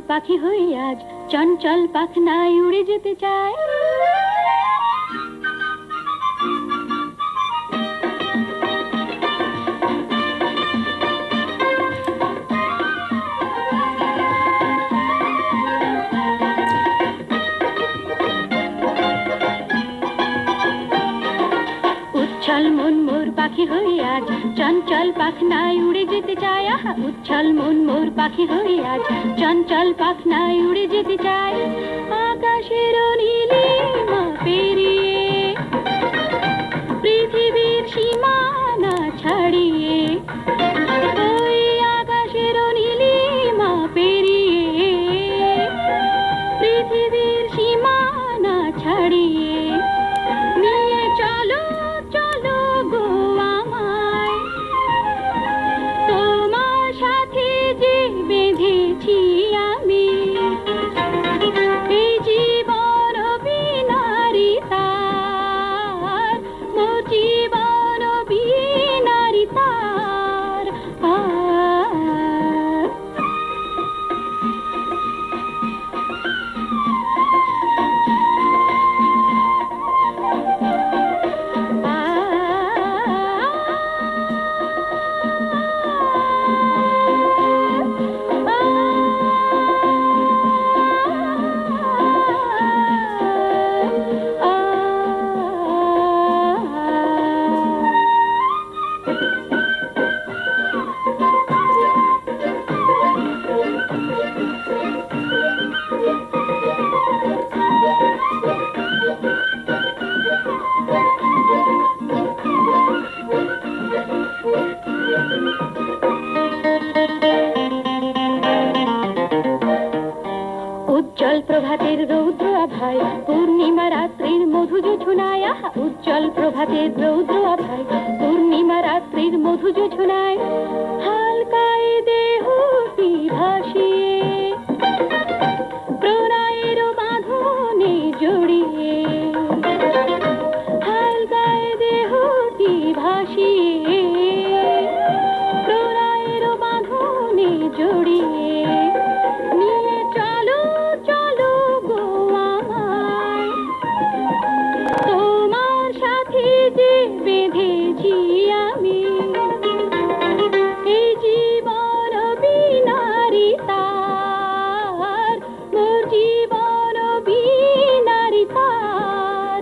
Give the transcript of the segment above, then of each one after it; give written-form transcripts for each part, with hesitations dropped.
পাখি হয়ে আজ চঞ্চল পাখনায় উড়ে যেতে চায়। উচ্ছল মন মোর পাখি হয়ে আজ চঞ্চল পাখনায় উড়ে যেতে চায়। আহা, উচ্ছল মন মোর পাখি হয়ে আজ চঞ্চল পাখনায় উড়ে যেতে চায়। আকাশের নীলিমা পেরিয়ে পৃথিবীর সীমানা ছাড়িয়ে, ওই আকাশের নীলিমা পেরিয়ে পৃথিবীর সীমানা ছাড়িয়ে নিয়ে চলো চলো গো আমায়, তোমার সাথে যে বেঁধেছি আমি এই জীবন বিনারী তার, মোর জীবন বিনারী তার। উজ্জ্বল প্রভাতের রৌদ্র আভায় পূর্ণিমা রাত্রির মধু জোছনায়, আহা, উজ্জ্বল প্রভাতের রৌদ্র আভায় পূর্ণিমা রাত্রির মধু জোছনায় হালকায় দেহটি ভাসিয়ে প্রণয়ের বাঁধনে জড়িয়ে, হালকায় দেহটি ভাসিয়ে প্রণয়ের বাঁধনে জড়িয়ে নিয়ে চলো চলো গো আমায়, তোমার সাথে যে বেঁধেছি আমি এই জীবন বিনারী তার, মোর জীবন বিনারী তার।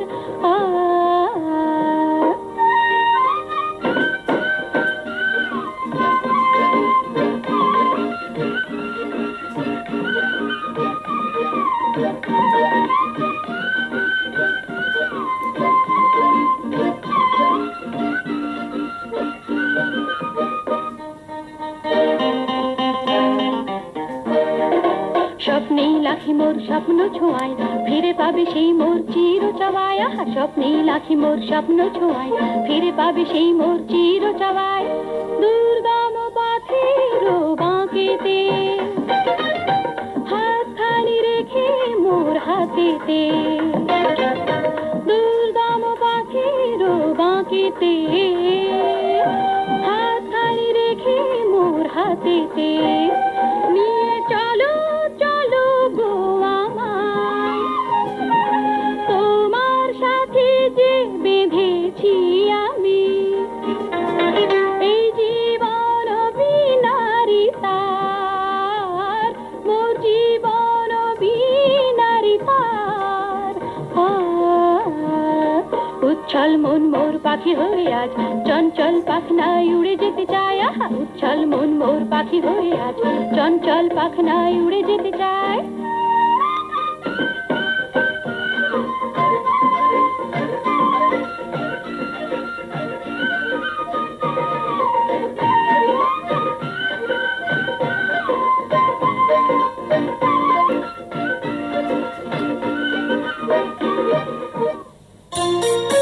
স্বপ্নেই লাখি মোর স্বপ্ন ছোঁয়ায় ফিরে পাবে সেই মোর চির চাওয়ায়। আহা, স্বপ্নেই লাখি মোর স্বপ্ন ছোঁয়ায় ফিরে পাবে সেই মোর চির চাওয়ায়। দুর্গম পথের বাঁকেতে হাতখানি রেখে মোর হাতেতে, দুর্গম পথের বাঁকেতে হাতখানি রেখে মোর হাতেতে নিয়ে চলো চলো গো আমায়, তোমার সাথে যে বেঁধেছি আমি এই জীবন বিনারী তার, মোর জীবন বিনারী তার। উচ্ছল মন মোর পাখি হয়ে আজ চঞ্চল পাখনায় উড়ে যেতে চায়। আহা, উচ্ছল মন মোর পাখি হয়ে আজ চঞ্চল পাখনায় উড়ে যেতে চায়।